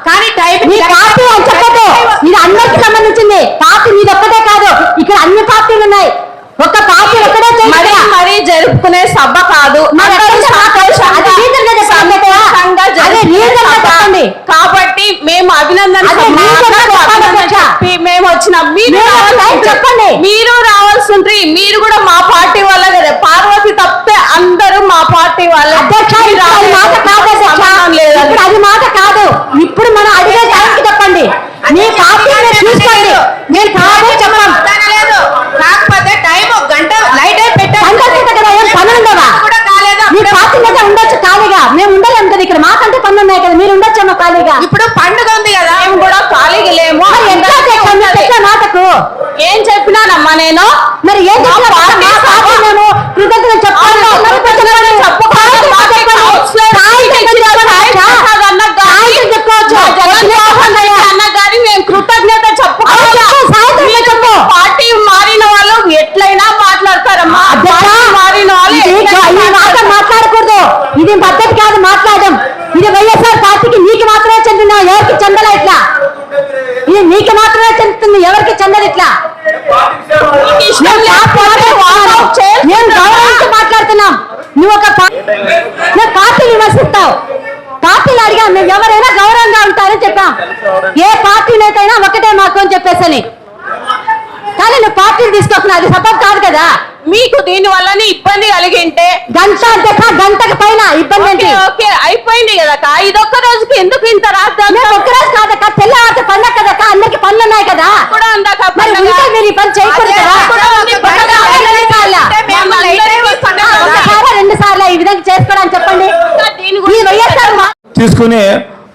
కానీ పార్టీ అని చెప్పదు, ఇది అందరికి సంబంధించింది. పార్టీ మీది ఒక్కటే కాదు, ఇక్కడ అన్ని పార్టీలు ఉన్నాయి. ఒక పార్టీ ఒక్కటే మరి జరుపుకునే సభ కాదు కాబట్టి మేము అభినందన చెప్పి మేము వచ్చినాం. చెప్పండి, మీరు రావాల్సి ఉంటుంది. మీరు కూడా మా పార్టీ వాళ్ళ కదా. పార్వతి తప్పితే అందరూ మా పార్టీ వాళ్ళ. అది మాట కాదు. ఇప్పుడు మనం అడిగే టైంకి చెప్పండి, మీ పార్టీ చూసుకోండి. నేను కాదు చెప్పాను, కాకపోతే టైం గంట లైట్ కదా. ఏం పనులు ఉండవా? మీ పార్టీ మీద ఉండొచ్చు ఖాళీగా, మేము ఉండలేము కదా. ఇక్కడ మాకంటే పనులు ఉన్నాయి కదా, మీరు ఉండొచ్చేమో ఖాళీగా. ఇప్పుడు పండుగ ఉంది కదా, మేము కూడా ఖాళీగా లేము. మాటకు ఏం చెప్పినానమ్మా నేను? మరి ఏం నేను కృతజ్ఞతలు చెప్పాలి. మేము కృతజ్ఞత చెప్పుకోవచ్చు. పార్టీ మారిన వాళ్ళు ఎట్లయినా మాట్లాడతారమ్మా. మారిన వాళ్ళు మాట్లాడకూడదు, ఇది పద్ధతి కాదు మాట్లాడడం. ఇది వైఎస్ఆర్ పార్టీకి నీకు మాత్రమే చెందిన, ఎవరికి చెందలే. ఇట్లా ఇది నీకు మాత్రమే చెందుతుంది, ఎవరికి చెందదు. ఇట్లా మేము గౌరవించి మాట్లాడుతున్నాం. నువ్వు ఒక పార్టీ విమర్శిస్తావు. పార్టీలు అడిగా మేము ఎవరైనా గౌరవంగా ఉంటారని చెప్పాం. ఏ పార్టీ నేతైనా ఒకటే మాకు అని చెప్పేసని. కానీ నువ్వు పార్టీలు తీసుకోకుండా అది సబబ్ కాదు కదా. మీకు దీని వల్ల ఇబ్బంది కలిగింటే గంటకు పైన ఇబ్బంది అయిపోయింది కదా. ఇదొక్క రోజుకి ఎందుకు ఇంత రాద్దాం? ఒక్క రోజు కాదక్క, తెల్లవారితే పండగ కదక్క, అందరికి పనులు ఉన్నాయి కదా. మీరు ఈ పని చేయకూడదు కదా. 2 సార్లు ఈ విధంగా చేసుకోవడానికి చెప్పండి. తీసుకుని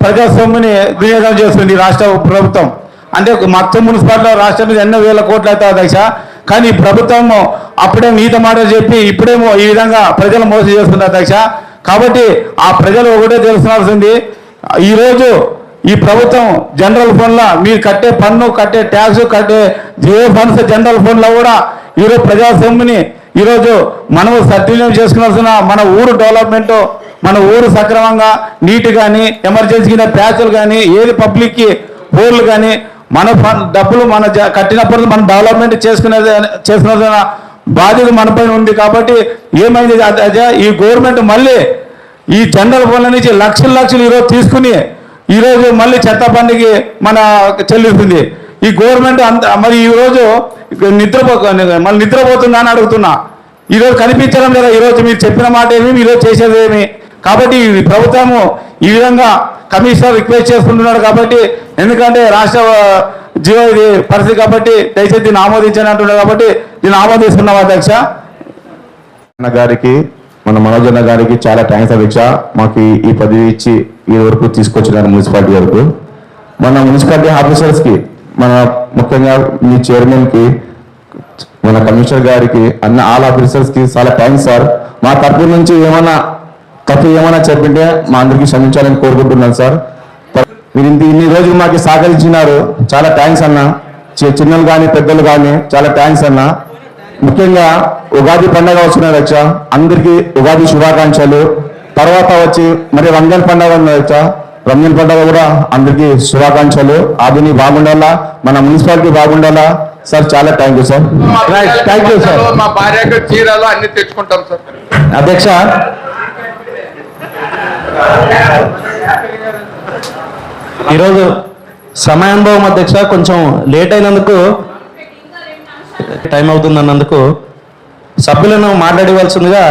ప్రజాస్వామ్యాన్ని వినియోగం చేస్తుంది రాష్ట్ర ప్రభుత్వం. అంటే మొత్తం మున్సిపాలిటీ రాష్ట్రం మీద ఎన్నో వేల కోట్లు అవుతాయి అధ్యక్ష. కానీ ప్రభుత్వం అప్పుడే నీత మాటలు చెప్పి ఇప్పుడేమో ఈ విధంగా ప్రజలు మోసం చేస్తుంది అధ్యక్ష. కాబట్టి ఆ ప్రజలు ఒకటే తెలుసుకోవాల్సింది, ఈరోజు ఈ ప్రభుత్వం జనరల్ ఫండ్లో మీరు కట్టే పన్ను, కట్టే ట్యాక్స్, కట్టే జియో ఫండ్స్ జనరల్ ఫండ్లో కూడా ఈరోజు ప్రజాస్వామ్యాన్ని ఈరోజు మనం సద్వినియోగం చేసుకున్నాల్సిన మన ఊరు డెవలప్మెంట్, మన ఊరు సక్రమంగా నీట్ కానీ, ఎమర్జెన్సీ ప్యాచ్లు కానీ, ఏది పబ్లిక్కి పోర్లు కానీ మన డబ్బులు మన కట్టినప్పుడు మనం డెవలప్మెంట్ చేసుకునే బాధ్యత మనపైన ఉంది. కాబట్టి ఏమైంది ఈ గవర్నమెంట్ మళ్ళీ ఈ జనరల్ ఫండ్ల నుంచి లక్షలు ఈరోజు తీసుకుని ఈరోజు మళ్ళీ చెత్త బండికి మన చెల్లిస్తుంది ఈ గవర్నమెంట్. మరి ఈరోజు మళ్ళీ నిద్రపోతుందా అని అడుగుతున్నా. ఈరోజు కనిపించడం లేదా? ఈరోజు మీరు చెప్పిన మాట ఏమి, ఈరోజు చేసేది ఏమి? కాబట్టి ప్రభుత్వము ఈ విధంగా కమిషనర్ రిక్వెస్ట్ చేసుకుంటున్నాడు. కాబట్టి ఎందుకంటే రాష్ట్ర జీవో ఇది పరిస్థితి కాబట్టి దయచేసి దీన్ని ఆమోదించని అంటున్నారు. కాబట్టి దీన్ని ఆమోదిస్తున్నాం అధ్యక్ష. గారికి, మన మనోజ్ అన్న గారికి చాలా థ్యాంక్స్ అధ్యక్ష. మాకు ఈ పదవి ఇచ్చి ఈ వరకు తీసుకొచ్చినారు మున్సిపాలిటీ వరకు. మన మున్సిపాలిటీ ఆఫీసర్స్కి, మన ముఖ్యంగా మీ చైర్మన్కి, మన కమిషనర్ గారికి, ఆల్ ఆఫీసర్స్కి చాలా థ్యాంక్స్ సార్. మా తరపు నుంచి తప్పు ఏమైనా చెప్పింటే మా అందరికీ క్షమించాలని కోరుకుంటున్నాను సార్. మీరు ఇన్ని రోజులు మాకు సహకరించినారు, చాలా థ్యాంక్స్ అన్న. చిన్నలు కానీ పెద్దలు కానీ చాలా థ్యాంక్స్ అన్న. ముఖ్యంగా ఉగాది పండుగ వస్తున్నారు అధ్యక్ష, అందరికీ ఉగాది శుభాకాంక్షలు. తర్వాత వచ్చి మరి రంజాన్ పండుగ ఉంది అధ్యక్ష, రంజాన్ పండుగ కూడా అందరికీ శుభాకాంక్షలు. అది బాగుండాలా, మన మున్సిపాలిటీ బాగుండాలా సార్. చాలా thank you sir. Thank you sir. మా భార్యకు చీరలు అన్ని తెచ్చుకుంటాం సార్. అధ్యక్ష, ఈరోజు సమయానుభవం అధ్యక్ష, కొంచెం లేట్ అయినందుకు, టైం అవుతుంది అన్నందుకు సభ్యులను మాట్లాడవలసిందిగా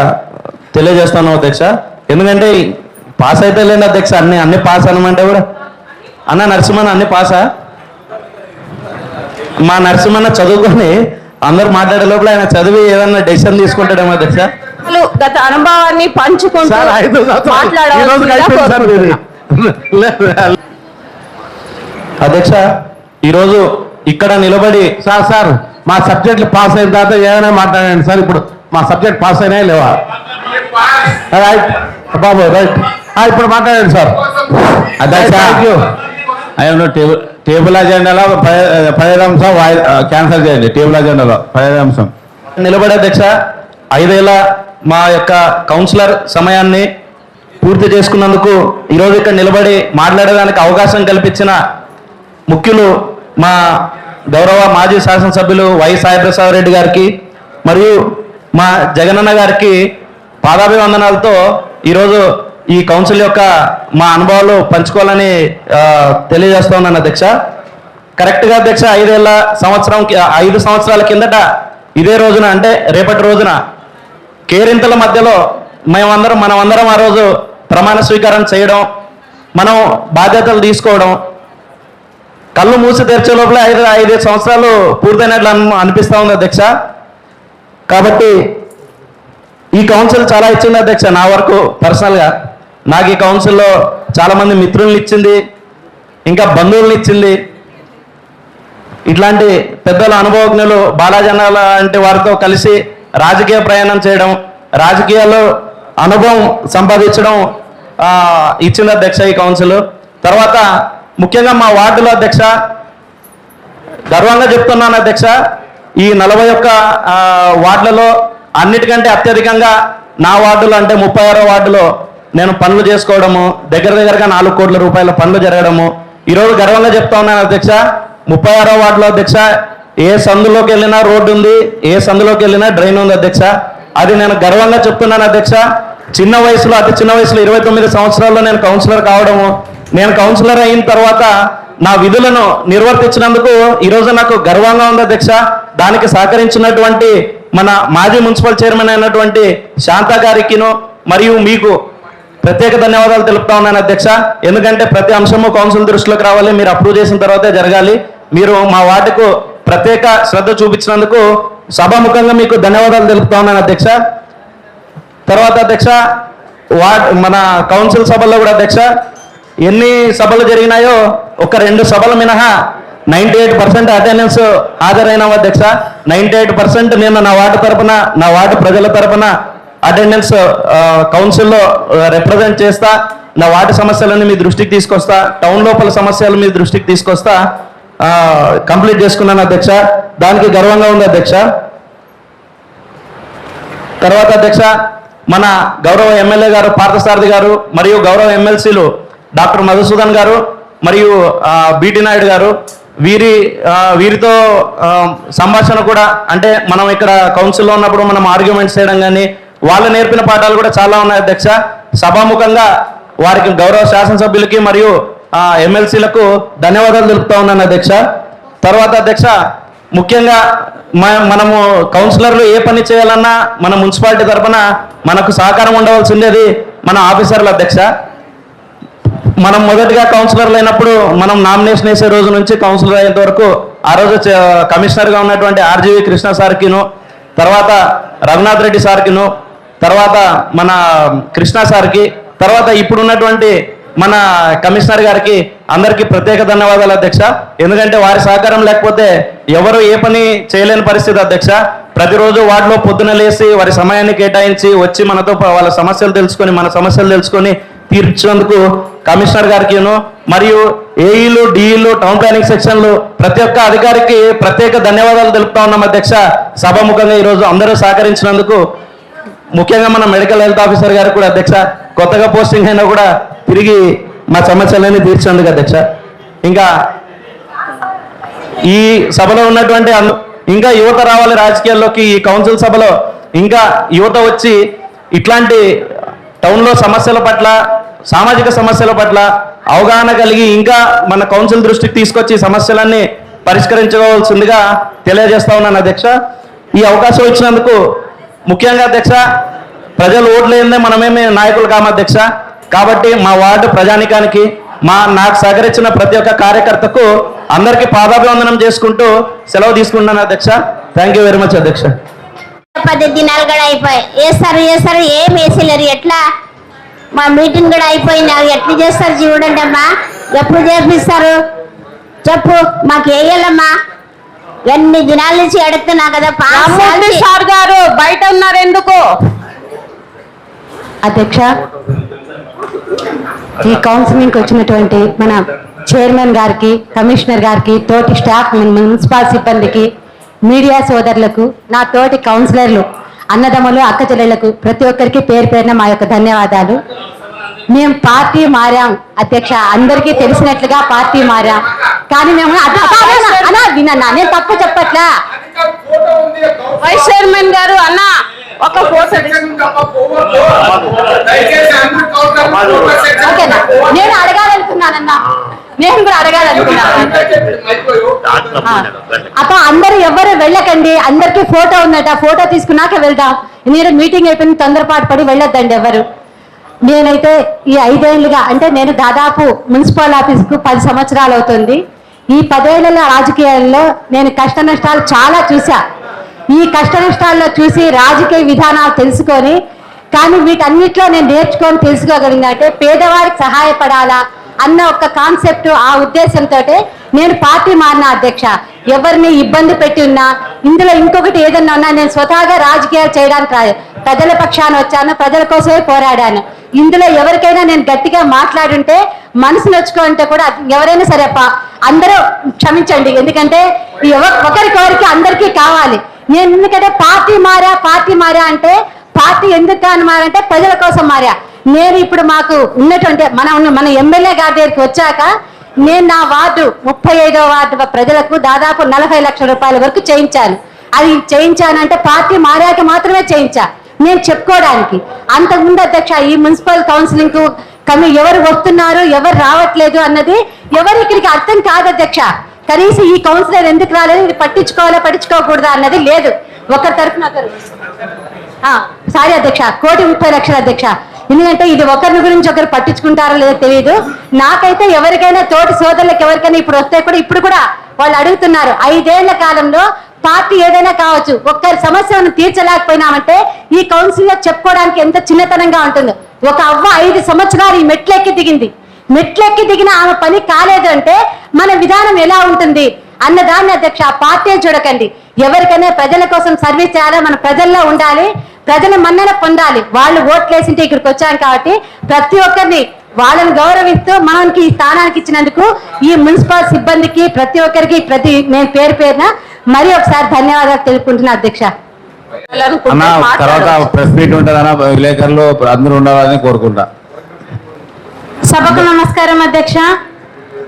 తెలియజేస్తాను అధ్యక్ష. ఎందుకంటే పాస్ అయితే లేండి అధ్యక్ష, అన్ని పాస్ అనమంటే కూడా. అన్న నరసింహన్న అన్ని పాసా? మా నరసింహన్న చదువుకొని అందరు మాట్లాడే లోపల ఆయన చదివి ఏదన్నా డెసిషన్ తీసుకుంటాడేమో అధ్యక్ష. గత అనుభవాన్ని పంచుకుంటూ అధ్యక్ష, ఈరోజు ఇక్కడ నిలబడి సార్ మా సబ్జెక్టులు పాస్ అయిన తర్వాత ఏమైనా మాట్లాడండి సార్. ఇప్పుడు మా సబ్జెక్ట్ పాస్ అయినాయా లేవా? రైట్ బాబు, రైట్. ఇప్పుడు మాట్లాడండి సార్. అధ్యక్ష, టేబుల్ అజెండాలో 15 అంశం క్యాన్సిల్ చేయండి. టేబుల్ అజెండాలో 15 అంశం నిలబడే అధ్యక్ష. 5 ఏళ్ళ మా యొక్క కౌన్సిలర్ సమయాన్ని పూర్తి చేసుకున్నందుకు ఈరోజు ఇక్కడ నిలబడి మాట్లాడడానికి అవకాశం కల్పించిన ముఖ్యులు మా గౌరవ మాజీ శాసనసభ్యులు వై సాయిప్రసాద్ రెడ్డి గారికి మరియు మా జగనన్న గారికి పాదాభివందనాలతో ఈరోజు ఈ కౌన్సిల్ యొక్క మా అనుభవాలు పంచుకోవాలని తెలియజేస్తా ఉన్నాను అధ్యక్ష. కరెక్ట్గా అధ్యక్ష 5 సంవత్సరాల కిందట ఇదే రోజున అంటే రేపటి రోజున కేరింతల మధ్యలో మనమందరం ఆ రోజు ప్రమాణ స్వీకారం చేయడం, మనం బాధ్యతలు తీసుకోవడం, కళ్ళు మూసి తెరిచే లోపల 5 సంవత్సరాలు పూర్తయినట్లు అనిపిస్తూ ఉంది అధ్యక్ష. కాబట్టి ఈ కౌన్సిల్ చాలా ఇచ్చింది అధ్యక్ష. నా వరకు పర్సనల్గా నాకు ఈ కౌన్సిల్లో చాలామంది మిత్రుల్ని ఇచ్చింది, ఇంకా బంధువుల్ని ఇచ్చింది. ఇట్లాంటి పెద్దల అనుభవజ్ఞులు బాలాజన లాంటి వారితో కలిసి రాజకీయ ప్రయాణం చేయడం, రాజకీయాల్లో అనుభవం సంపాదించడం ఇచ్చింది అధ్యక్ష ఈ కౌన్సిల్. తర్వాత ముఖ్యంగా మా వార్డులో అధ్యక్ష గర్వంగా చెప్తున్నాను అధ్యక్ష, ఈ 41 వార్డులలో అన్నిటికంటే అత్యధికంగా నా వార్డులో అంటే 36వ వార్డులో నేను పనులు చేసుకోవడము, దగ్గరగా 4 కోట్ల రూపాయల పనులు జరగడము ఈరోజు గర్వంగా చెప్తా ఉన్నాను అధ్యక్ష. 36వ వార్డులో అధ్యక్ష ఏ సందులోకి వెళ్ళినా రోడ్డు ఉంది, ఏ సందులోకి వెళ్ళినా డ్రైన్ ఉంది అధ్యక్ష. అది నేను గర్వంగా చెప్తున్నాను అధ్యక్ష. అతి చిన్న వయసులో 29 సంవత్సరాల్లో నేను కౌన్సిలర్ కావడము, నేను కౌన్సిలర్ అయిన తర్వాత నా విధులను నిర్వర్తించినందుకు ఈరోజు నాకు గర్వంగా ఉంది అధ్యక్ష. దానికి సహకరించినటువంటి మన మాజీ మున్సిపల్ చైర్మన్ అయినటువంటి శాంతా గారికిను మరియు మీకు ప్రత్యేక ధన్యవాదాలు తెలుపుతా ఉన్నాను అధ్యక్ష. ఎందుకంటే ప్రతి అంశము కౌన్సిల్ దృష్టిలోకి రావాలి, మీరు అప్రూవ్ చేసిన తర్వాతే జరగాలి. మీరు మా వార్డుకు ప్రత్యేక శ్రద్ధ చూపించినందుకు సభాముఖంగా మీకు ధన్యవాదాలు తెలుపుతా ఉన్నాను అధ్యక్ష. తర్వాత అధ్యక్ష మన కౌన్సిల్ సభల్లో కూడా అధ్యక్ష ఎన్ని సభలు జరిగినాయో ఒక 2 సభలు మినహా 98% అటెండెన్స్ హాజరైన అధ్యక్ష. 98% నేను నా వార్డు తరపున, నా వార్డు ప్రజల తరపున అటెండెన్స్ కౌన్సిల్లో రిప్రజెంట్ చేస్తా, నా వార్డు సమస్యలను మీ దృష్టికి తీసుకొస్తా, టౌన్ లోపల సమస్యలు మీ దృష్టికి తీసుకొస్తా కంప్లీట్ చేసుకున్నాను అధ్యక్ష. దానికి గర్వంగా ఉంది అధ్యక్ష. తర్వాత అధ్యక్ష మన గౌరవ ఎమ్మెల్యే గారు పార్థసారథి గారు మరియు గౌరవ ఎమ్మెల్సీలు డాక్టర్ మధుసూదన్ గారు మరియు బీటీ నాయుడు గారు వీరితో సంభాషణ కూడా అంటే మనం ఇక్కడ కౌన్సిల్లో ఉన్నప్పుడు మనం ఆర్గ్యుమెంట్స్ చేయడం కానీ వాళ్ళు నేర్పిన పాఠాలు కూడా చాలా ఉన్నాయి అధ్యక్ష. సభాముఖంగా వారికి గౌరవ శాసనసభ్యులకి మరియు ఎమ్మెల్సీలకు ధన్యవాదాలు తెలుపుతా ఉన్నాను అధ్యక్ష. తర్వాత అధ్యక్ష ముఖ్యంగా మనము కౌన్సిలర్లు ఏ పని చేయాలన్నా మన మున్సిపాలిటీ తరఫున మనకు సహకారం ఉండవలసిందేది మన ఆఫీసర్లు అధ్యక్ష. మనం మొదటిగా కౌన్సిలర్లు అయినప్పుడు మనం నామినేషన్ వేసే రోజు నుంచి కౌన్సిలర్ అయ్యేంత వరకు ఆ రోజు కమిషనర్గా ఉన్నటువంటి ఆర్జీవి కృష్ణ సార్కిను, తర్వాత రఘునాథ్ రెడ్డి సార్కిను, తర్వాత మన కృష్ణ సార్కి, తర్వాత ఇప్పుడున్నటువంటి మన కమిషనర్ గారికి అందరికీ ప్రత్యేక ధన్యవాదాలు అధ్యక్ష. ఎందుకంటే వారి సహకారం లేకపోతే ఎవరు ఏ పని చేయలేని పరిస్థితి అధ్యక్ష. ప్రతిరోజు వార్డులో పొద్దున లేసి వారి సమయాన్ని కేటాయించి వచ్చి మనతో వాళ్ళ సమస్యలు తెలుసుకొని మన సమస్యలు తెలుసుకొని తీర్చినందుకు కమిషనర్ గారికిను మరియు ఏఈలు డిఈలు టౌన్ ప్లానింగ్ సెక్షన్లు ప్రతి ఒక్క అధికారికి ప్రత్యేక ధన్యవాదాలు తెలుపుతా ఉన్నాం అధ్యక్ష. సభాముఖంగా ఈరోజు అందరూ సహకరించినందుకు ముఖ్యంగా మన మెడికల్ హెల్త్ ఆఫీసర్ గారికి కూడా అధ్యక్ష, కొత్తగా పోస్టింగ్ అయినా కూడా తిరిగి మా సమస్యలన్నీ తీర్చినందుకు అధ్యక్ష. ఇంకా ఈ సభలో ఉన్నటువంటి ఇంకా యువత రావాలి రాజకీయాల్లోకి. ఈ కౌన్సిల్ సభలో ఇంకా యువత వచ్చి ఇట్లాంటి టౌన్లో సమస్యల పట్ల, సామాజిక సమస్యల పట్ల అవగాహన కలిగి ఇంకా మన కౌన్సిల్ దృష్టికి తీసుకొచ్చి సమస్యలన్నీ పరిష్కరించుకోవాల్సిందిగా తెలియజేస్తా ఉన్నాను అధ్యక్ష. ఈ అవకాశం ఇచ్చినందుకు ముఖ్యంగా అధ్యక్ష ప్రజలు ఓట్లు ఏందే మనమేమి నాయకులు కాము అధ్యక్ష. కాబట్టి మా వార్డు ప్రజానికానికి నాకు సహకరించిన ప్రతి ఒక్క కార్యకర్తకు అందరికీ పాదాభివందనం చేసుకుంటూ సెలవు తీసుకుంటున్నాను అధ్యక్ష. థ్యాంక్ యూ వెరీ మచ్ అధ్యక్ష. 10 దినాలు కూడా అయిపోయి వేస్తారు ఏం వేసలేరు. ఎట్లా మా మీటింగ్ కూడా అయిపోయింది, అవి ఎట్లా చేస్తారు చూడండి అమ్మా. ఎప్పుడు చేపిస్తారు చెప్పు, మాకు వేయాలమ్మా. ఎన్ని దినాల నుంచి అడుగుతున్నా కదా. సార్ గారు బయట ఉన్నారు ఎందుకు? అధ్యక్ష ఈ కౌన్సిలింగ్కి వచ్చినటువంటి మన చైర్మన్ గారికి, కమిషనర్ గారికి, తోటి స్టాఫ్, మున్సిపల్ సిబ్బందికి, మీడియా సోదరులకు, నా తోటి కౌన్సిలర్లు, అన్నదమ్ములు, అక్క చెల్లెళ్లకు ప్రతి ఒక్కరికి పేరు పేరున మా యొక్క ధన్యవాదాలు. మేము పార్టీ మారాం అధ్యక్ష, అందరికీ తెలిసినట్లుగా పార్టీ మారాం. కానీ మేము అన్నా వినన్నా, నేను తప్పు చెప్పట్లా. వైస్ చైర్మన్ గారు అన్న ఒక ఫోటో ఓకేనా, నేను అడగాలనుకున్నానన్నా, నేను కూడా అడగాలనుకున్నాను. అప్ప అందరూ ఎవరు వెళ్ళకండి, అందరికీ ఫోటో ఉందట, ఫోటో తీసుకున్నాక వెళ్దాం. మీరు మీటింగ్ అయిపోయిన తొందరపాటు పడి వెళ్ళొద్దండి ఎవరు. నేనైతే ఈ 5 ఏళ్ళుగా, అంటే నేను దాదాపు మున్సిపల్ ఆఫీస్కు 10 సంవత్సరాలు అవుతుంది. ఈ 10 ఏళ్ల రాజకీయాల్లో నేను కష్ట నష్టాలు చాలా చూసా. ఈ కష్ట నష్టాల్లో చూసి రాజకీయ విధానాలు తెలుసుకొని, కానీ వీటన్నిటిలో నేను నేర్చుకొని తెలుసుకోగలిగిన అంటే పేదవారికి సహాయపడాలా అన్న ఒక కాన్సెప్ట్, ఆ ఉద్దేశంతో నేను పార్టీ మారిన అధ్యక్ష. ఎవరిని ఇబ్బంది పెట్టి ఉన్నా, ఇందులో ఇంకొకటి ఏదన్నా ఉన్నా, నేను స్వతహాగా రాజకీయాలు చేయడానికి రాదు, ప్రజల పక్షాన వచ్చాను, ప్రజల కోసమే పోరాడాను. ఇందులో ఎవరికైనా నేను గట్టిగా మాట్లాడుంటే మనసు నొచ్చుకుంటే కూడా ఎవరైనా సరే అందరూ క్షమించండి, ఎందుకంటే ఒకరికొకరికి అందరికీ కావాలి. నేను ఎందుకంటే పార్టీ మారా అంటే పార్టీ ఎందుకు కానీ మారంటే ప్రజల కోసం మారా. నేను ఇప్పుడు మాకు ఉన్నటువంటి మన ఎమ్మెల్యే గారి దగ్గరికి వచ్చాక నేను నా వార్డు 35వ వార్డు ప్రజలకు దాదాపు 40 లక్షల రూపాయల వరకు చేయించాను. అది చేయించానంటే పార్టీ మారాక మాత్రమే చేయించా, నేను చెప్పుకోవడానికి. అంతకుముందు అధ్యక్ష ఈ మున్సిపల్ కౌన్సిలింగ్ కానీ ఎవరు వస్తున్నారు ఎవరు రావట్లేదు అన్నది ఎవరు ఇక్కడికి అర్థం కాదు అధ్యక్ష. కనీసం ఈ కౌన్సిలర్ ఎందుకు రాలేదు, ఇది పట్టించుకోవాలా పట్టించుకోకూడదా అన్నది లేదు. ఒకరి తరఫున ఒకరు సారీ అధ్యక్ష, 1,30,00,000 అధ్యక్ష. ఎందుకంటే ఇది ఒకరి గురించి ఒకరు పట్టించుకుంటారో లేదో తెలియదు. నాకైతే ఎవరికైనా తోటి సోదరులకు ఎవరికైనా ఇప్పుడు కూడా వాళ్ళు అడుగుతున్నారు. 5 ఏళ్ల కాలంలో పార్టీ ఏదైనా కావచ్చు, ఒక్కరి సమస్యను తీర్చలేకపోయినామంటే ఈ కౌన్సిల్లో చెప్పుకోవడానికి ఎంత చిన్నతనంగా ఉంటుందో. ఒక అవ్వ 5 సంవత్సరాలు ఈ మెట్లెక్కి దిగిన ఆమె పని కాలేదు అంటే మన విధానం ఎలా ఉంటుంది అన్నదాన్ని అధ్యక్ష. పార్టీ చూడకండి, ఎవరికైనా ప్రజల కోసం సర్వీస్ చేయాలి, మన ప్రజల్లో ఉండాలి, ప్రజల మన్నన పొందాలి. వాళ్ళు ఓట్లేసింటే ఇక్కడికి వచ్చాం కాబట్టి ప్రతి ఒక్కరిని వాళ్ళని గౌరవిస్తూ మనకి ఈ స్థానానికి ఇచ్చినందుకు ఈ మున్సిపల్ సిబ్బందికి ప్రతి ఒక్కరికి నేను పేరున మరి ఒకసారి ధన్యవాదాలు తెలుపుకుంటున్నా అధ్యక్ష. అన్న తర్వాత ప్రెస్ మీట్ ఉంటుందన్న, విలేకరులు అందరూ ఉండాలని కోరుకుంటా. సభకు నమస్కారం అధ్యక్ష.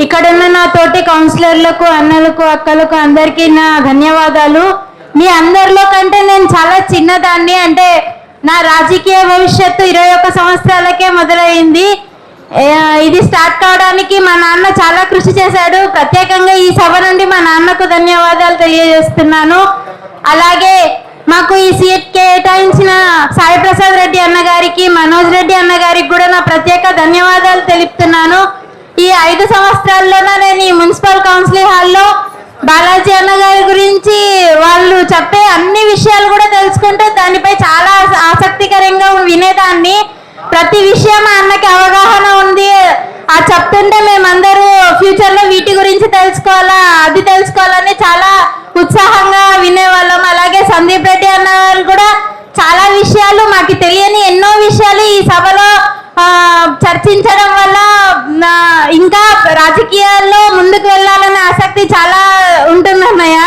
ఇక్కడ ఉన్న నా తోటి కౌన్సిలర్లకు, అన్నలకు, అక్కలకు అందరికీ నా ధన్యవాదాలు. మీ అందరిలో కంటే నేను చాలా చిన్నదాన్ని, అంటే నా రాజకీయ భవిష్యత్తు 21 సంవత్సరాలకే మొదలైంది. ఇది స్టార్ట్ కావడానికి మా నాన్న చాలా కృషి చేశాడు. ప్రత్యేకంగా ఈ సభ నుండి మా నాన్నకు ధన్యవాదాలు తెలియజేస్తున్నాను. అలాగే మాకు ఈ సీట్ కేటాయించిన సాయి ప్రసాద్ రెడ్డి అన్న గారికి, మనోజ్ రెడ్డి అన్న గారికి కూడా నా ప్రత్యేక ధన్యవాదాలు తెలుపుతున్నాను. ఈ 5 సంవత్సరాల్లోనే నేను ఈ మున్సిపల్ కౌన్సిల్ హాల్లో బాలాజీ అన్న గారి గురించి వాళ్ళు చెప్పే అన్ని విషయాలు కూడా తెలుసుకుంటూ దానిపై చాలా ఆసక్తికరంగా వినేదాన్ని. ప్రతి విషయం మా అన్నకి అవగాహన ఉంది. ఆ చెప్తుంటే మేమందరూ ఫ్యూచర్ లో వీటి గురించి అది తెలుసుకోవాలని చాలా ఉత్సాహంగా వినేవాళ్ళం. అలాగే సందీప్ రెడ్డి అన్న వాళ్ళు కూడా చాలా విషయాలు, మాకు తెలియని ఎన్నో విషయాలు ఈ సభలో చర్చించడం వల్ల ఇంకా రాజకీయాల్లో ముందుకు వెళ్ళాలనే ఆసక్తి చాలా ఉంటుందన్నయ్య.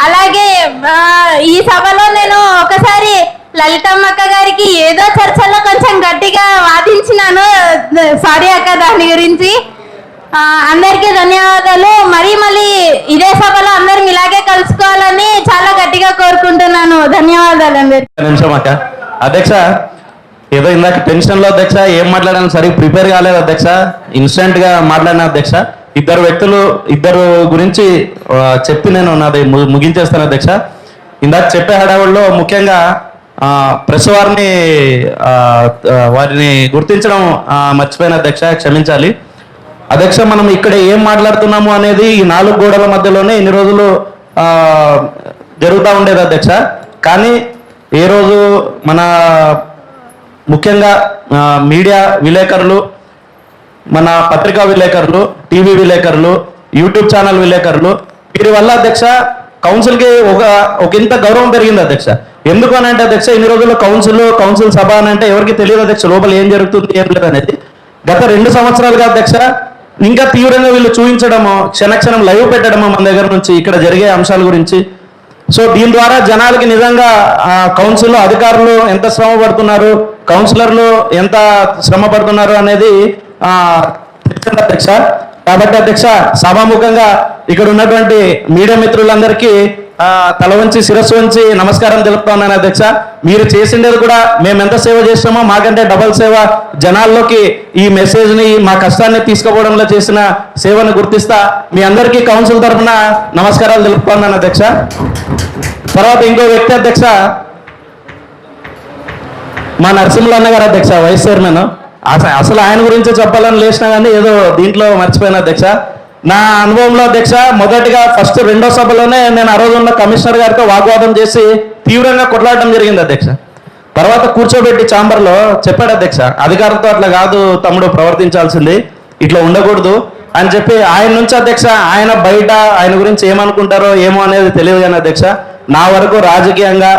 అలాగే ఈ సభలో నేను ఒకసారి లలితమ్మక్క గారికి ఏదో చర్చలో కొంచెం గట్టిగా వాదించినాను, సారీ అక్క దాని గురించి. అందరికీ ధన్యవాదాలు. మళ్ళీ ఇదే సభలో అందరం ఇలాగే కలుసుకోవాలని చాలా గట్టిగా కోరుకుంటున్నాను. ధన్యవాదాలు అందరికీ. నిమిషం అక్క. అధ్యక్ష, ఏదో ఇందాక టెన్షన్ లో అధ్యక్ష ఏం మాట్లాడాను సరిగ్గా ప్రిపేర్ కాలేదు అధ్యక్ష, ఇన్స్టెంట్ గా మాట్లాడిన అధ్యక్ష. ఇద్దరు గురించి చెప్పి నేను నాది ముగించేస్తాను అధ్యక్ష. ఇందాక చెప్పే హడావుల్లో ముఖ్యంగా ప్రెస్ వారిని గుర్తించడం మర్చిపోయిన అధ్యక్ష, క్షమించాలి అధ్యక్ష. మనం ఇక్కడ ఏం మాట్లాడుతున్నాము అనేది ఈ 4 గోడల మధ్యలోనే ఇన్ని రోజులు జరుగుతూ ఉండేది అధ్యక్ష. కానీ ఏ రోజు మన ముఖ్యంగా మీడియా విలేకరులు, మన పత్రికా విలేకరులు, టీవీ విలేకరులు, యూట్యూబ్ ఛానల్ విలేకరులు, వీరి వల్ల అధ్యక్ష కౌన్సిల్కి ఒక ఇంత గౌరవం పెరిగింది అధ్యక్ష. ఎందుకు అని అంటే అధ్యక్ష, ఇన్ని రోజుల్లో కౌన్సిల్ సభ అని అంటే ఎవరికి తెలియదు అధ్యక్ష, లోపల ఏం జరుగుతుంది ఏం లేదు అనేది. గత 2 సంవత్సరాలుగా అధ్యక్ష ఇంకా తీవ్రంగా వీళ్ళు చూపించడము, క్షణక్షణం లైవ్ పెట్టడము మన దగ్గర నుంచి ఇక్కడ జరిగే అంశాల గురించి. సో దీని ద్వారా జనాలకి నిజంగా కౌన్సిల్లో అధికారులు ఎంత శ్రమ పడుతున్నారు, కౌన్సిలర్లు ఎంత శ్రమ పడుతున్నారు అనేది తెలిసింది అధ్యక్ష. కాబట్టి అధ్యక్ష, సభాముఖంగా ఇక్కడ ఉన్నటువంటి మీడియా మిత్రులందరికీ తల వంచి శిరస్సు వంచి నమస్కారం తెలుపుతా ఉన్నాను అధ్యక్ష. మీరు చేసిండేది కూడా మేము ఎంత సేవ చేస్తామో మాకంటే డబల్ సేవ జనాల్లోకి ఈ మెసేజ్ని, మా కష్టాన్ని తీసుకుపోవడంలో చేసిన సేవను గుర్తిస్తా మీ అందరికీ కౌన్సిల్ తరఫున నమస్కారాలు తెలుపుతున్నాను అధ్యక్ష. తర్వాత ఇంకో వ్యక్తి అధ్యక్ష, మా నరసింహులు అన్నగారు అధ్యక్ష, వైస్ చైర్మన్. అసలు ఆయన గురించి చెప్పాలని లేచినా కానీ ఏదో దీంట్లో మర్చిపోయిన అధ్యక్ష. నా అనుభవంలో అధ్యక్ష, మొదటిగా ఫస్ట్ 2వ సభలోనే నేను ఆ రోజు ఉన్న కమిషనర్ గారితో వాగ్వాదం చేసి తీవ్రంగా కొట్లాడడం జరిగింది అధ్యక్ష. తర్వాత కూర్చోబెట్టి ఛాంబర్లో చెప్పాడు అధ్యక్ష, అధికారంతో అట్లా కాదు తమ్ముడు ప్రవర్తించాల్సింది, ఇట్లా ఉండకూడదు అని చెప్పి ఆయన నుంచి అధ్యక్ష, ఆయన బయట ఆయన గురించి ఏమనుకుంటారో ఏమో అనేది తెలియదు కానీ అధ్యక్ష, నా వరకు రాజకీయంగా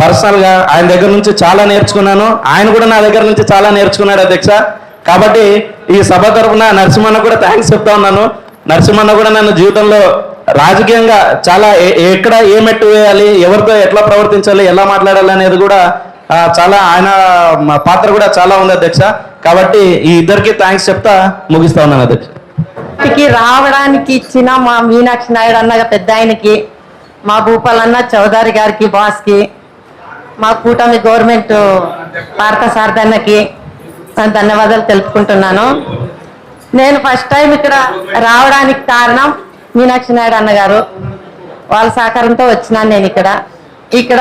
పర్సనల్గా ఆయన దగ్గర నుంచి చాలా నేర్చుకున్నాను, ఆయన కూడా నా దగ్గర నుంచి చాలా నేర్చుకున్నాడు అధ్యక్ష. కాబట్టి ఈ సభ తరఫున నరసింహన్న కూడా థ్యాంక్స్ చెప్తా ఉన్నాను. నరసింహన్న కూడా నన్ను జీవితంలో రాజకీయంగా చాలా ఎక్కడ ఏ మెట్టు వేయాలి, ఎవరితో ఎట్లా ప్రవర్తించాలి, ఎలా మాట్లాడాలి అనేది కూడా చాలా ఆయన పాత్ర కూడా చాలా ఉంది అధ్యక్ష. కాబట్టి ఈ ఇద్దరికి థ్యాంక్స్ చెప్తా ముగిస్తా ఉన్నాను అధ్యక్ష. రావడానికి ఇచ్చిన మా మీనాక్షి నాయుడు అన్న పెద్ద ఆయనకి, మా భూపాలన్న చౌదరి గారికి, బాస్కి, మా కూటమి గవర్నమెంట్ పార్థ సారథన్నకి ధన్యవాదాలు తెలుపుకుంటున్నాను. నేను ఫస్ట్ టైం ఇక్కడ రావడానికి కారణం మీనాక్షి నాయుడు అన్నగారు, వాళ్ళ సహకారంతో వచ్చినాను నేను ఇక్కడ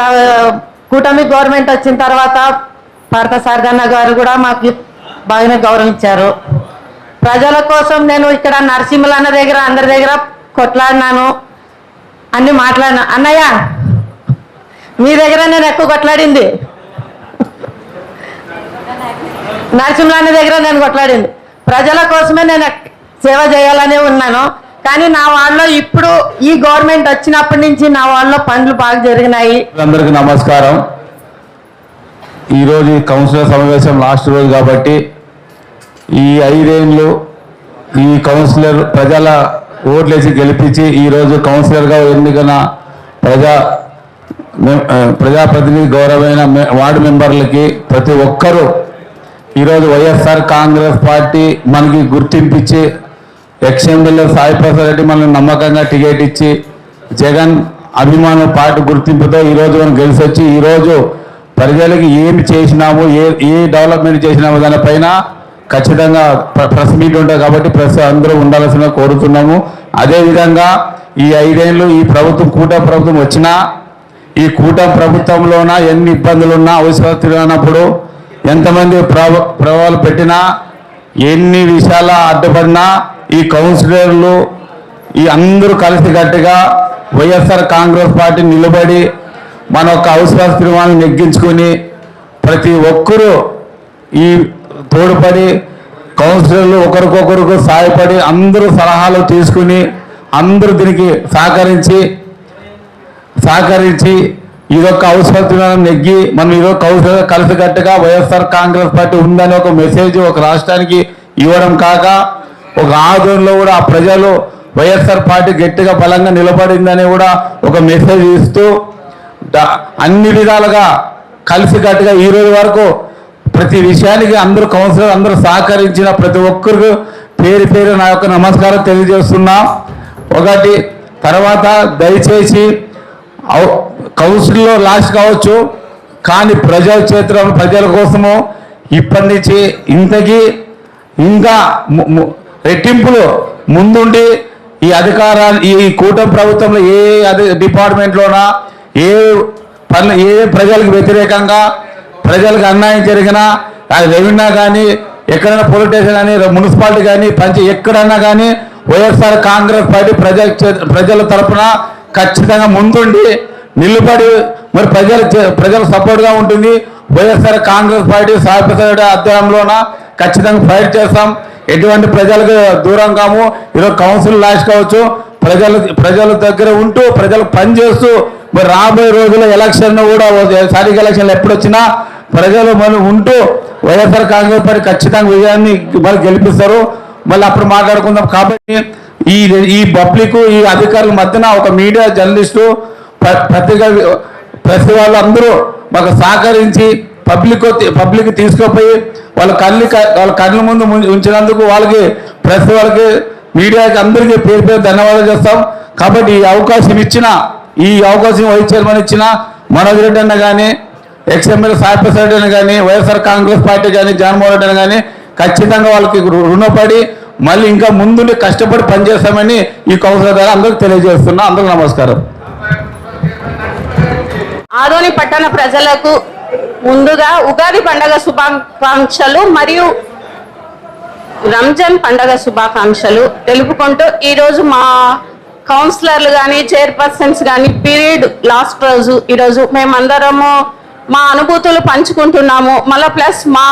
కూటమి గవర్నమెంట్ వచ్చిన తర్వాత పార్థ సారథన్న గారు కూడా మాకు బాగానే గౌరవించారు. ప్రజల కోసం నేను ఇక్కడ నరసింహులు అన్న దగ్గర అందరి దగ్గర కొట్లాడినాను, అన్ని మాట్లాడినా. అన్నయ్య మీ దగ్గర నేను ఎక్కువ కొట్లాడింది, నరసింహులు అన్న దగ్గర నేను కొట్లాడింది. ప్రజల కోసమే నేను సేవ చేయాలనే ఉన్నాను. కానీ నా వాళ్ళలో ఇప్పుడు ఈ గవర్నమెంట్ వచ్చినప్పటి నుంచి నా వాళ్ళలో పనులు బాగా జరిగినాయి. అందరికీ నమస్కారం. ఈరోజు కౌన్సిలర్ సమావేశం లాస్ట్ రోజు కాబట్టి ఈ 5 ఏళ్ళు ఈ కౌన్సిలర్ ప్రజల ఓట్లేసి గెలిపించి ఈరోజు కౌన్సిలర్గా ఎన్నికైన ప్రజాప్రతినిధి గౌరవమైన వార్డు మెంబర్లకి ప్రతి ఒక్కరూ ఈరోజు వైఎస్ఆర్ కాంగ్రెస్ పార్టీ మనకి గుర్తింపించి ఎక్స్ఎమ్మెల్యే సాయి ప్రసాద్ రెడ్డి మనల్ని నమ్మకంగా టికెట్ ఇచ్చి జగన్ అభిమాన పార్టీ గుర్తింపుతో ఈరోజు మనం గెలిచి వచ్చి ఈరోజు ప్రజలకి ఏమి చేసినాము, ఏ డెవలప్మెంట్ చేసినాము దానిపైన ఖచ్చితంగా ప్రెస్ మీట్ ఉంటుంది కాబట్టి ప్రెస్ అందరూ ఉండాల్సిన కోరుతున్నాము. అదేవిధంగా ఈ 5 ఏళ్ళు ఈ ప్రభుత్వం కూటమి ప్రభుత్వం వచ్చినా ఈ కూటమి ప్రభుత్వంలోన ఎన్ని ఇబ్బందులున్నా అవసరం అన్నప్పుడు ఎంతమంది ప్రభావాలు పెట్టినా ఎన్ని విషయాల అడ్డుపడినా ఈ కౌన్సిలర్లు ఈ అందరూ కలిసికట్టుగా వైఎస్ఆర్ కాంగ్రెస్ పార్టీ నిలబడి మన యొక్క అవిశ్వాస తీర్మానాన్ని నెగ్గించుకొని ప్రతి ఒక్కరూ ఈ తోడ్పడి కౌన్సిలర్లు ఒకరికొకరికి సాయపడి అందరూ సలహాలు తీసుకుని అందరూ దీనికి సహకరించి ఇదొక అవసరం నెగ్గి మనం ఈరోజు కౌన్సిలర్ కలిసికట్టుగా వైఎస్ఆర్ కాంగ్రెస్ పార్టీ ఉందని ఒక మెసేజ్ ఒక రాష్ట్రానికి ఇవ్వడం కాక ఒక ఆందోళనలో కూడా ఆ ప్రజలు వైఎస్ఆర్ పార్టీ గట్టిగా బలంగా నిలబడిందని కూడా ఒక మెసేజ్ ఇస్తూ అన్ని విధాలుగా కలిసికట్టుగా ఈ రోజు వరకు ప్రతి విషయానికి అందరూ కౌన్సిలర్ అందరూ సహకరించిన ప్రతి ఒక్కరికి పేరు పేరు నా యొక్క నమస్కారం తెలియజేస్తున్నా. ఒకటి తర్వాత దయచేసి కౌన్సిల్లో లాస్ట్ కావచ్చు కానీ ప్రజల కోసము ఇప్పటి నుంచి ఇంతకీ ఇంకా రెట్టింపులు ముందుండి ఈ అధికారాలు ఈ కూటమి ప్రభుత్వంలో ఏ డిపార్ట్మెంట్లోనా ఏ ప్రజలకు వ్యతిరేకంగా ప్రజలకు అన్యాయం జరిగినా అది రెవెన్యూ కానీ ఎక్కడైనా పోలీస్ స్టేషన్ కానీ మున్సిపాలిటీ కానీ ఎక్కడైనా కానీ వైఎస్ఆర్ కాంగ్రెస్ పార్టీ ప్రజల తరఫున ఖచ్చితంగా ముందుండి నిలబడి మరి ప్రజల సపోర్ట్గా ఉంటుంది. వైఎస్ఆర్ కాంగ్రెస్ పార్టీ సాయప్రసాద్ అధ్యయనంలోన ఖచ్చితంగా ఫైట్ చేస్తాం. ఎటువంటి ప్రజలకు దూరం కాము. ఈరోజు కౌన్సిల్ లాస్ట్ కావచ్చు ప్రజల దగ్గర ఉంటూ ప్రజలకు పనిచేస్తూ మరి రాబోయే రోజుల్లో ఎలక్షన్ కూడా స్థానిక ఎలక్షన్లు ఎప్పుడు వచ్చినా ప్రజలు మనం ఉంటూ వైఎస్ఆర్ కాంగ్రెస్ పార్టీ ఖచ్చితంగా విజయాన్ని మరి గెలిపిస్తారు. మళ్ళీ అప్పుడు మాట్లాడుకుందాం. కాబట్టి ఈ పబ్లిక్ ఈ అధికారుల మధ్యన ఒక మీడియా జర్నలిస్టు ప్రెస్ వాళ్ళందరూ మాకు సహకరించి పబ్లిక్ తీసుకుపోయి వాళ్ళ కళ్ళ ముందు ఉంచినందుకు వాళ్ళకి ప్రెస్ వాళ్ళకి మీడియాకి అందరికీ పేరు ధన్యవాదాలు చేస్తాం. కాబట్టి ఈ అవకాశం వైస్ చైర్మన్ ఇచ్చిన మనోజ్ రెడ్డి అన్న కానీ, ఎక్స్ఎమ్మెల్యే సాయి ప్రసాద్ రెడ్డి కానీ, వైఎస్ఆర్ కాంగ్రెస్ పార్టీ కానీ, జగన్మోహన్ రెడ్డి అని కానీ ఖచ్చితంగా వాళ్ళకి రుణపడి మళ్ళీ ఇంకా ముందుండి కష్టపడి పనిచేస్తామని ఈ కౌన్సిలర్ ద్వారా అందరికి తెలియజేస్తున్నా. అందరికీ నమస్కారం. ఆదోని పట్టణ ప్రజలకు ముందుగా ఉగాది పండగ శుభాకాంక్షలు మరియు రంజాన్ పండగ శుభాకాంక్షలు తెలుపుకుంటూ ఈరోజు మా కౌన్సిలర్లు కానీ చైర్పర్సన్స్ కానీ పీరియడ్ లాస్ట్ రోజు ఈరోజు మేమందరము మా అనుభూతులు పంచుకుంటున్నాము. మళ్ళీ ప్లస్ మా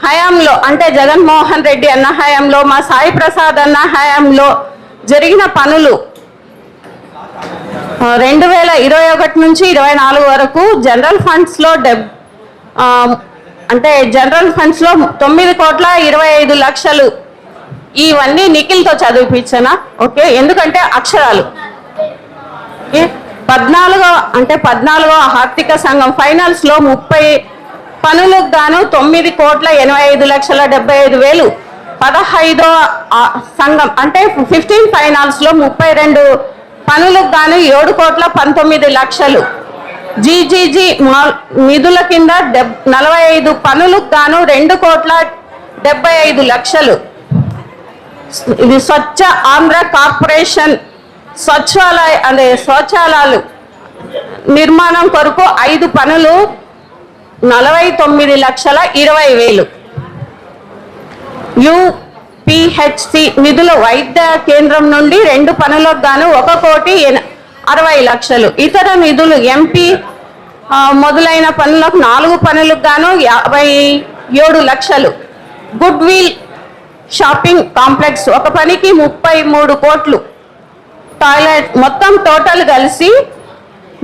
హయాంలో అంటే జగన్మోహన్ రెడ్డి అన్న హయాంలో, మా సాయి ప్రసాద్ అన్న హయాంలో జరిగిన పనులు 2021 నుంచి 24 వరకు జనరల్ ఫండ్స్లో జనరల్ ఫండ్స్లో 9,25,00,000 ఇవన్నీ నిఖిల్తో చదివిపించానా? ఓకే, ఎందుకంటే అక్షరాలు 14వ ఆర్థిక సంఘం ఫైనల్స్ లో 30 పనులకు గాను 9,85,75,000. 15వ సంఘం అంటే 15 ఫైనాన్స్ లో 32 పనులకు గాను 7,19,00,000. జీజీజీ నిధుల కింద 45 పనులకు గాను 2,75,00,000. ఇది స్వచ్ఛ ఆంధ్ర కార్పొరేషన్ శౌచాలయాలు నిర్మాణం కొరకు 5 పనులు 49,20,000. యుపిహెచ్సి నిధుల వైద్య కేంద్రం నుండి 2 పనులకు గాను 1,60,00,000. ఇతర నిధులు ఎంపీ మొదలైన పనులకు 4 పనులకు గాను 57,00,000. గుడ్ విల్ షాపింగ్ కాంప్లెక్స్ ఒక పనికి 33 కోట్లు. టాయిలెట్ మొత్తం టోటల్ కలిసి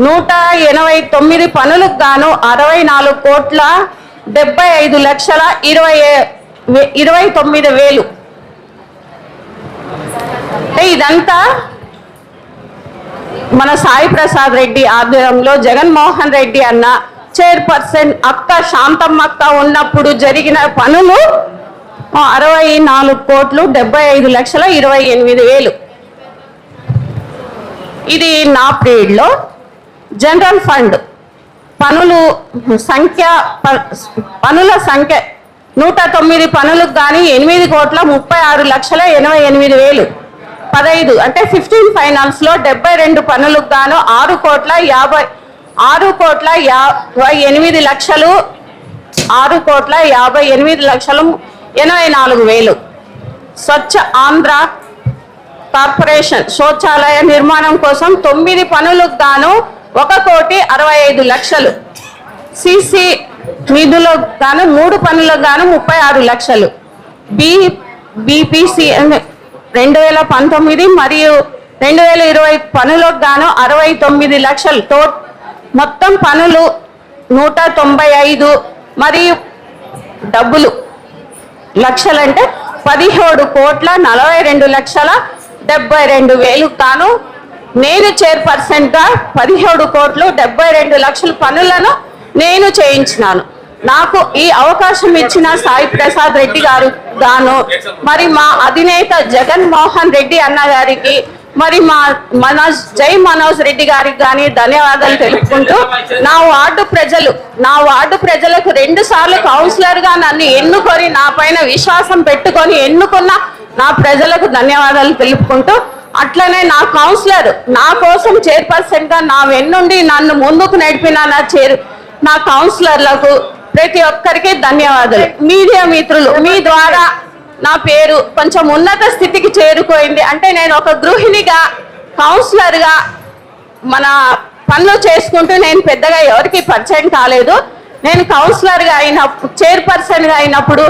189 పనులకు గాను 64,75,29,000. ఇదంతా మన సాయి ప్రసాద్ రెడ్డి ఆధ్వర్యంలో జగన్మోహన్ రెడ్డి అన్న చైర్పర్సన్ అక్క శాంతమ్మ అక్క ఉన్నప్పుడు జరిగిన పనులు 64,75,28,000. ఇది నా పీరియడ్లో జనరల్ ఫండ్ పనుల సంఖ్య 109 పనులకు కానీ 8,36,88,000. 15 అంటే 15 ఫైనాన్స్ లో 72 పనులకు గాను 6,58,00,000. 6,58,84,000. స్వచ్ఛ ఆంధ్ర కార్పొరేషన్ శౌచాలయ నిర్మాణం కోసం 9 పనులకు గాను 1,65,00,000. సిసి నిధులకు గాను 3 పనులకు గాను 36,00,000. బీపీసీ 2019 మరియు 2020 పనులకు గాను 69,00,000. మొత్తం పనులు 195 మరియు డబ్బులు లక్షలంటే 17,42,72,000 గాను నేను చైర్పర్సన్ గా 17,72,00,000 పనులను నేను చేయించినాను. నాకు ఈ అవకాశం ఇచ్చిన సాయి ప్రసాద్ రెడ్డి గారు గాను మరి మా అధినేత జగన్మోహన్ రెడ్డి అన్న గారికి మరి మా మనోజ్ రెడ్డి గారికి కానీ ధన్యవాదాలు తెలుపుకుంటూ నా వార్డు ప్రజలకు 2 సార్లు కౌన్సిలర్ గా నన్ను ఎన్నుకొని నా పైన విశ్వాసం పెట్టుకొని ఎన్నుకున్న నా ప్రజలకు ధన్యవాదాలు తెలుపుకుంటూ అట్లనే నా కౌన్సిలర్ నా కోసం చైర్పర్సన్ గా నా వెన్నుండి నన్ను ముందుకు నడిపిన నా కౌన్సిలర్లకు ప్రతి ఒక్కరికి ధన్యవాదాలు. మీడియా మిత్రులు మీ ద్వారా నా పేరు కొంచెం ఉన్నత స్థితికి చేరుకోయింది. అంటే నేను ఒక గృహిణిగా కౌన్సిలర్గా మన పనులు చేసుకుంటూ నేను పెద్దగా ఎవరికి పరిచయం కాలేదు. నేను కౌన్సిలర్గా చైర్పర్సన్గా అయినప్పుడు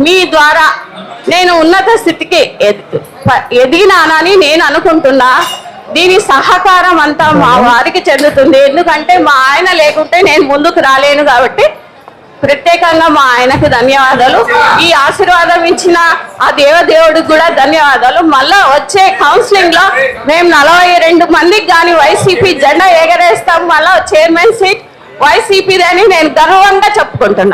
మీ ద్వారా నేను ఉన్నత స్థితికి ఎదిగినానని నేను అనుకుంటున్నా. దీని సహకారం అంతా మా వారికి చెందుతుంది. ఎందుకంటే మా ఆయన లేకుంటే నేను ముందుకు రాలేను. కాబట్టి ప్రత్యేకంగా మా ఆయనకు ధన్యవాదాలు. ఈ ఆశీర్వాదం ఇచ్చిన ఆ దేవదేవుడికి కూడా ధన్యవాదాలు. మళ్ళా వచ్చే కౌన్సిలింగ్ లో మేము 42 మందికి కానీ వైసీపీ జెండా ఎగరేస్తాం. మళ్ళా చైర్మన్ సీట్ వైసీపీది అని నేను గర్వంగా చెప్పుకుంటున్నా.